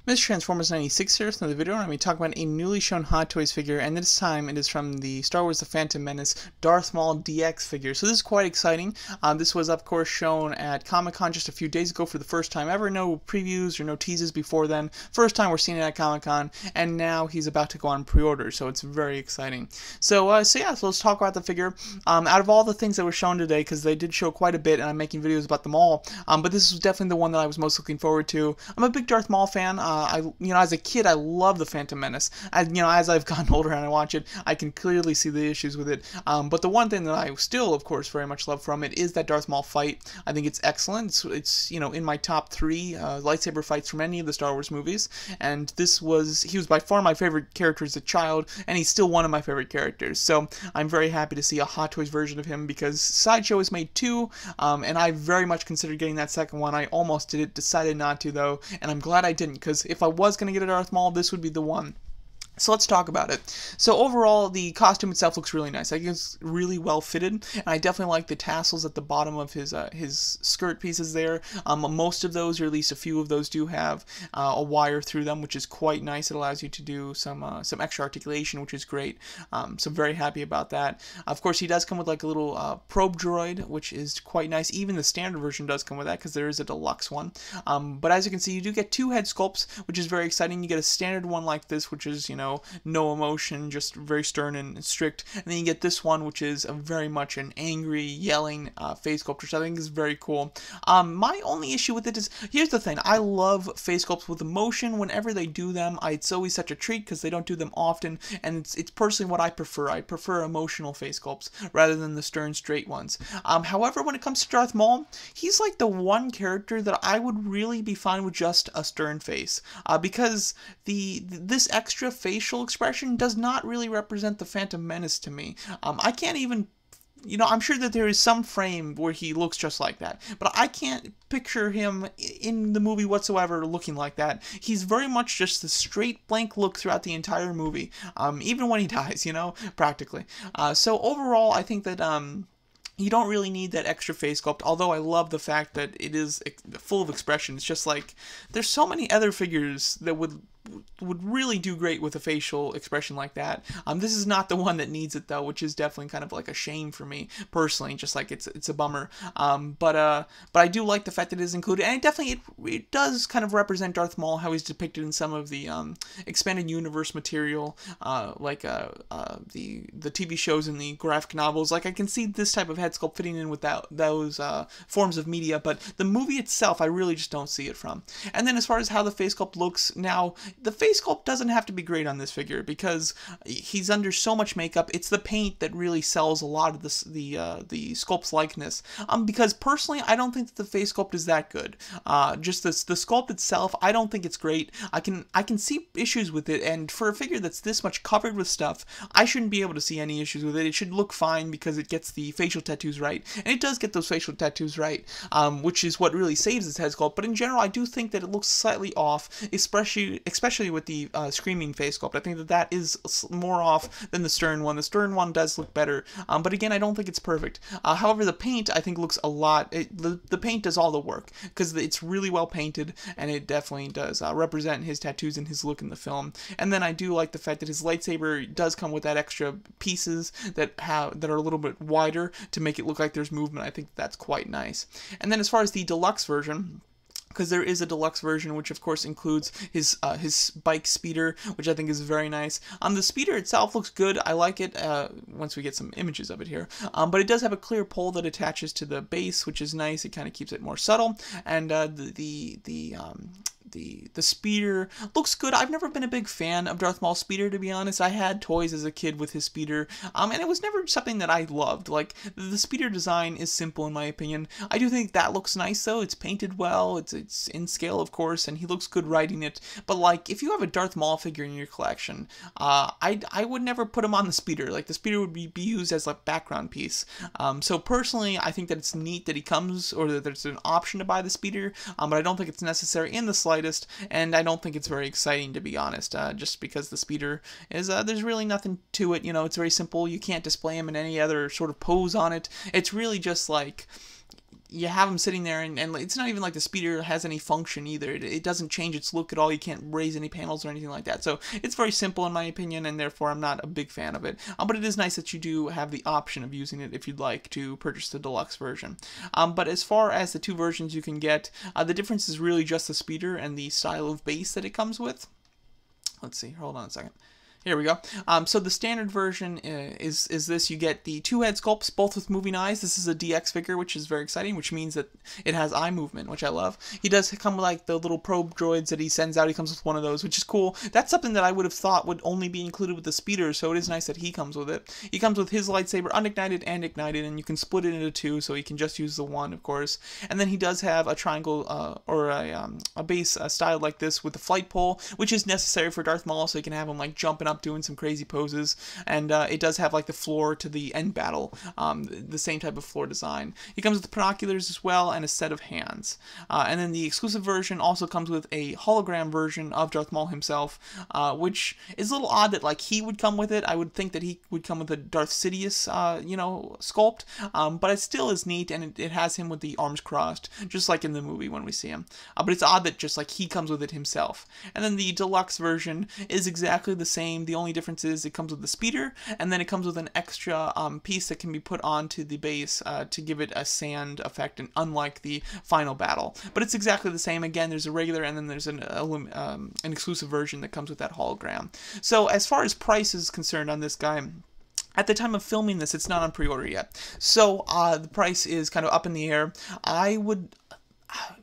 Mr. Transformers 96 here, so in the video, I'm going to be talking about a newly shown Hot Toys figure, and this time it is from the Star Wars The Phantom Menace Darth Maul DX figure. So this is quite exciting. This was, of course, shown at Comic-Con just a few days ago for the first time ever. No previews or no teases before then. First time we're seeing it at Comic-Con, and now he's about to go on pre-order, so it's very exciting. So let's talk about the figure. Out of all the things that were shown today, because they did show quite a bit, and I'm making videos about them all, but this was definitely the one that I was most looking forward to. I'm a big Darth Maul fan. As a kid, I loved the Phantom Menace. As I've gotten older and I watch it, I can clearly see the issues with it. But the one thing that I still, of course, very much love from it is that Darth Maul fight. I think it's excellent. It's in my top 3 lightsaber fights from any of the Star Wars movies. And he was by far my favorite character as a child, and he's still one of my favorite characters. So I'm very happy to see a Hot Toys version of him because Sideshow has made 2, and I very much considered getting that second one. I almost did it, decided not to though, and I'm glad I didn't, because if I was going to get a Darth Maul, this would be the one. So let's talk about it. So overall, the costume itself looks really nice. I think it's really well fitted, and I definitely like the tassels at the bottom of his skirt pieces there. Most of those, or at least a few of those, do have a wire through them, which is quite nice. It allows you to do some extra articulation, which is great. So I'm very happy about that. Of course, he does come with like a little probe droid, which is quite nice. Even the standard version does come with that, because there is a deluxe one. But as you can see, you do get 2 head sculpts, which is very exciting. You get a standard one like this, which is, no emotion, just very stern and strict. And then you get this one, which is very much an angry, yelling face sculpt, which I think is very cool. My only issue with it is, here's the thing, I love face sculpts with emotion. Whenever they do them, it's always such a treat because they don't do them often, and it's personally what I prefer. I prefer emotional face sculpts rather than the stern, straight ones. However, when it comes to Darth Maul, he's like the one character that I would really be fine with just a stern face, because this extra facial expression does not really represent the Phantom Menace to me. I can't even, I'm sure that there is some frame where he looks just like that, but I can't picture him in the movie whatsoever looking like that. He's very much just the straight blank look throughout the entire movie, even when he dies, practically. So overall, I think that you don't really need that extra face sculpt, although I love the fact that it is full of expression. It's just like, there's so many other figures that would really do great with a facial expression like that. This is not the one that needs it though, which is definitely kind of like a shame for me personally. Just like it's a bummer. But I do like the fact that it is included, and it does kind of represent Darth Maul, how he's depicted in some of the expanded universe material, like the TV shows and the graphic novels. Like, I can see this type of head sculpt fitting in with those forms of media, but the movie itself, I really just don't see it from. And then as far as how the face sculpt looks now, the face sculpt doesn't have to be great on this figure because he's under so much makeup. It's the paint that really sells a lot of the sculpt's likeness. Because personally, I don't think that the face sculpt is that good. Just the sculpt itself, I don't think it's great. I can see issues with it, and for a figure that's this much covered with stuff, I shouldn't be able to see any issues with it. It should look fine because it gets the facial tattoos right, and it does get those facial tattoos right, which is what really saves its head sculpt. But in general, I do think that it looks slightly off, especially with the screaming face sculpt. I think that is more off than the stern one. The stern one does look better, but again, I don't think it's perfect. However, the paint, I think, looks a lot. The paint does all the work because it's really well painted, and it definitely does represent his tattoos and his look in the film. And then I do like the fact that his lightsaber does come with that extra pieces that are a little bit wider to make it look like there's movement. I think that's quite nice. And then as far as the deluxe version, because there is a deluxe version, which of course includes his bike speeder, which I think is very nice. The speeder itself looks good. I like it once we get some images of it here. But it does have a clear pole that attaches to the base, which is nice. It kind of keeps it more subtle. And the speeder looks good. I've never been a big fan of Darth Maul's speeder, to be honest. I had toys as a kid with his speeder, and it was never something that I loved. Like, the speeder design is simple in my opinion. I do think that looks nice though. It's painted well. It's in scale, of course, and he looks good riding it. But like, if you have a Darth Maul figure in your collection, I would never put him on the speeder. Like, the speeder would be used as a background piece. So personally, I think that it's neat that he comes, or that there's an option to buy the speeder, but I don't think it's necessary in the slightest. And I don't think it's very exciting, to be honest, just because the speeder is, there's really nothing to it. It's very simple. You can't display him in any other sort of pose on it. It's really just like, you have him sitting there, and it's not even like the speeder has any function either. It doesn't change its look at all. You can't raise any panels or anything like that. So it's very simple in my opinion, and therefore I'm not a big fan of it. But it is nice that you do have the option of using it if you'd like to purchase the deluxe version. But as far as the two versions you can get, the difference is really just the speeder and the style of base that it comes with. Let's see, hold on a second. Here we go. So the standard version is this. You get the two head sculpts, both with moving eyes. This is a DX figure, which is very exciting, which means that it has eye movement, which I love. He does come with like the little probe droids that he sends out. He comes with one of those, which is cool. That's something that I would have thought would only be included with the speeder, so it is nice that he comes with it. He comes with his lightsaber unignited and ignited, and you can split it into two, so he can just use the one, of course. And then he does have a triangle or a base style like this with the flight pole, which is necessary for Darth Maul, so you can have him like jumping up, doing some crazy poses, and it does have like the floor to the end battle, the same type of floor design. He comes with binoculars as well and a set of hands. And then the exclusive version also comes with a hologram version of Darth Maul himself, which is a little odd that like he would come with it. I would think that he would come with a Darth Sidious, sculpt, but it still is neat, and it has him with the arms crossed, just like in the movie when we see him. But it's odd that just like he comes with it himself. And then the deluxe version is exactly the same. The only difference is it comes with the speeder, and then it comes with an extra piece that can be put onto the base to give it a sand effect, and unlike the final battle. But it's exactly the same. Again, there's a regular, and then there's an exclusive version that comes with that hologram. So as far as price is concerned on this guy, at the time of filming this, it's not on pre-order yet. So the price is kind of up in the air. I would...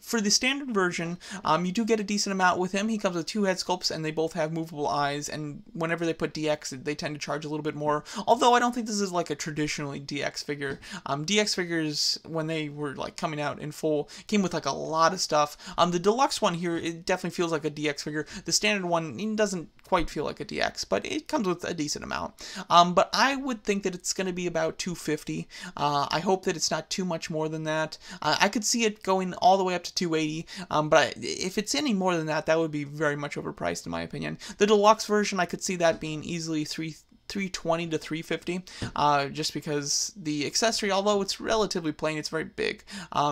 For the standard version, you do get a decent amount with him. He comes with two head sculpts, and they both have movable eyes, and whenever they put DX, they tend to charge a little bit more, although I don't think this is like a traditionally DX figure. DX figures, when they were like coming out in full, came with like a lot of stuff. The deluxe one here, it definitely feels like a DX figure. The standard one, it doesn't quite feel like a DX, but it comes with a decent amount. But I would think that it's going to be about $250. I hope that it's not too much more than that. I could see it going all the way up to $280, but if it's any more than that, that would be very much overpriced in my opinion. The deluxe version, I could see that being easily $320 to $350, just because the accessory, although it's relatively plain, it's very big,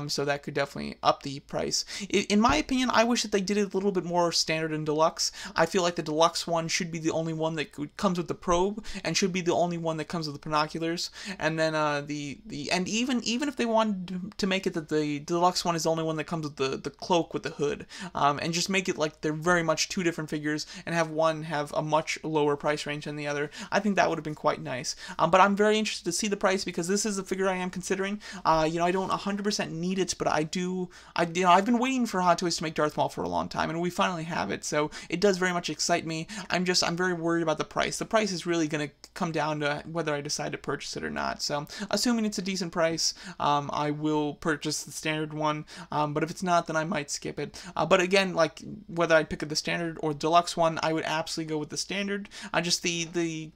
so that could definitely up the price. In my opinion, I wish that they did it a little bit more standard and deluxe. I feel like the deluxe one should be the only one that comes with the probe, and should be the only one that comes with the binoculars, and then and even if they wanted to make it that the deluxe one is the only one that comes with the cloak with the hood, and just make it like they're very much two different figures, and have one have a much lower price range than the other, I think that would have been quite nice. But I'm very interested to see the price, because this is a figure I am considering. I don't 100% need it, but I've been waiting for Hot Toys to make Darth Maul for a long time, and we finally have it, so it does very much excite me. I'm very worried about the price. The price is really going to come down to whether I decide to purchase it or not. So assuming it's a decent price, I will purchase the standard one, but if it's not, then I might skip it. But again, like whether I pick up the standard or deluxe one, I would absolutely go with the standard. Just the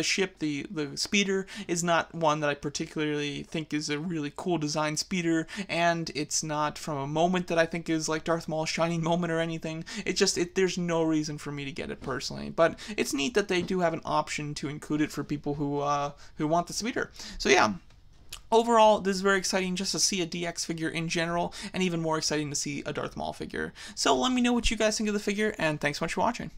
ship, the speeder, is not one that I particularly think is a really cool design speeder, and it's not from a moment that I think is like Darth Maul's shining moment or anything. There's no reason for me to get it personally, but it's neat that they do have an option to include it for people who want the speeder. So yeah. Overall, this is very exciting just to see a DX figure in general, and even more exciting to see a Darth Maul figure. So let me know what you guys think of the figure, and thanks so much for watching.